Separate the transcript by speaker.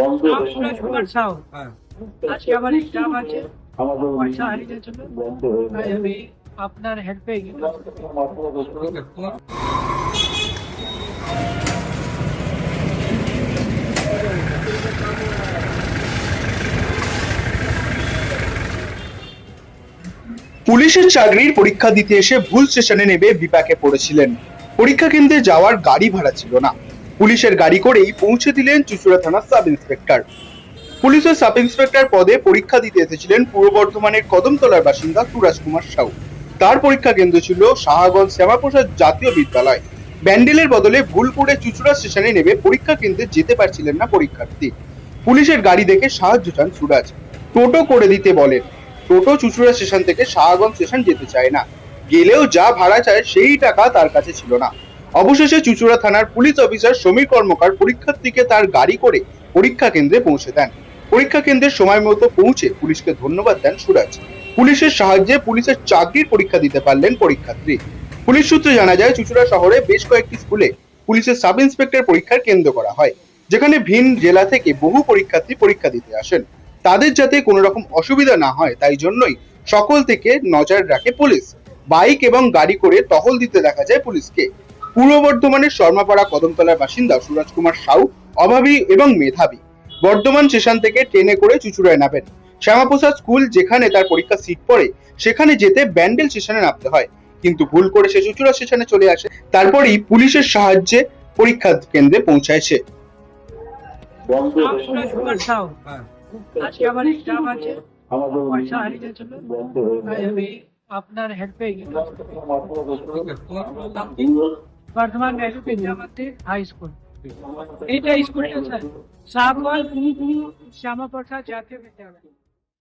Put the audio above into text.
Speaker 1: সুরেশ সাউ। আজকে আমার এক্সাম আছে, পয়সা হারিয়ে ছিল, তাই আমি আপনার হেল্পে
Speaker 2: পুলিশের চাকরির পরীক্ষা দিতে এসে ভুল স্টেশনে নেমে বিপাকে পড়েছিলেন। পরীক্ষা কেন্দ্রে যাওয়ার গাড়ি ভাড়া ছিল না, পুলিশের গাড়ি করেই পৌঁছে দিলেন চুঁচুড়া থানার সাব ইন্সপেক্টর। পুলিশের সাব ইন্সপেক্টর পদে পরীক্ষা দিতে এসেছিলেন পূর্ব বর্ধমানের কদমতলার বাসিন্দা সুরাজ কুমার সাউ। তার পরীক্ষা কেন্দ্র ছিল শাহগঞ্জ শ্যামাপ্রসাদ জাতীয় বিদ্যালয়। ব্যান্ডেলের বদলে ভুল করে চুঁচুড়া স্টেশনে নেমে পরীক্ষা কেন্দ্রে যেতে পারছিলেন না পরীক্ষার্থী। পুলিশের গাড়ি দেখে সাহায্য চান সুরাজ, টোটো করে দিতে বলেন। টোটো চুঁচুড়া স্টেশন থেকে শাহগঞ্জ স্টেশন যেতে চায় না, গেলেও যা ভাড়া চায় সেই টাকা তার কাছে ছিল না। অবশেষে চুঁচুড়া থানার পুলিশ অফিসার সমীর কর্মকার পরীক্ষার্থীকে তার গাড়ি করে পরীক্ষা কেন্দ্রে পৌঁছে দেন। পরীক্ষা কেন্দ্রে সময় মতো পৌঁছে পুলিশকে ধন্যবাদ দেন সুরাজ। পুলিশের সাহায্যে পুলিশের চাকরির পরীক্ষা দিতে পারলেন পরীক্ষার্থী। পুলিশ সূত্রে জানা যায়, চুঁচুড়া শহরে বেশ কয়েকটি স্কুলে পুলিশের সাব ইন্সপেক্টর পরীক্ষার কেন্দ্র করা হয়, যেখানে ভিন জেলা থেকে বহু পরীক্ষার্থী পরীক্ষা দিতে আসেন। তাদের যাতে কোনো রকম অসুবিধা না হয় তাই জন্যই সকল থেকে নজর রাখে পুলিশ। বাইক এবং গাড়ি করে টহল দিতে দেখা যায় পুলিশকে। পূর্ব বর্ধমানের শর্মাপাড়া কদমতলার বাসিন্দা সুরাজ কুমার সাউ অভাবী এবং মেধাবী। বর্ধমান স্টেশন থেকে ট্রেনে করে চুঁচুড়ায় নামেন। শ্যামাপ্রসাদ স্কুল যেখানে তার পরীক্ষা সিট পড়ে সেখানে যেতে ব্যান্ডেল স্টেশনে নামতে হয়, কিন্তু ভুল করে সে চুঁচুড়া স্টেশনে চলে আসে। তারপরেই পুলিশের সাহায্যে পরীক্ষা কেন্দ্রে পৌঁছায় সে।
Speaker 1: সুরেশ সাউ। আজকে আমার এক্সাম আছে, পয়সা হারিয়ে ছিল, তাই আমি আপনার হেল্পে বর্ধমান নেহরু বিদ্যামন্দির হাই স্কুল। এইটা স্কুলটা স্যার, শ্যামাপ্রসাদ জাতীয় বিদ্যালয়।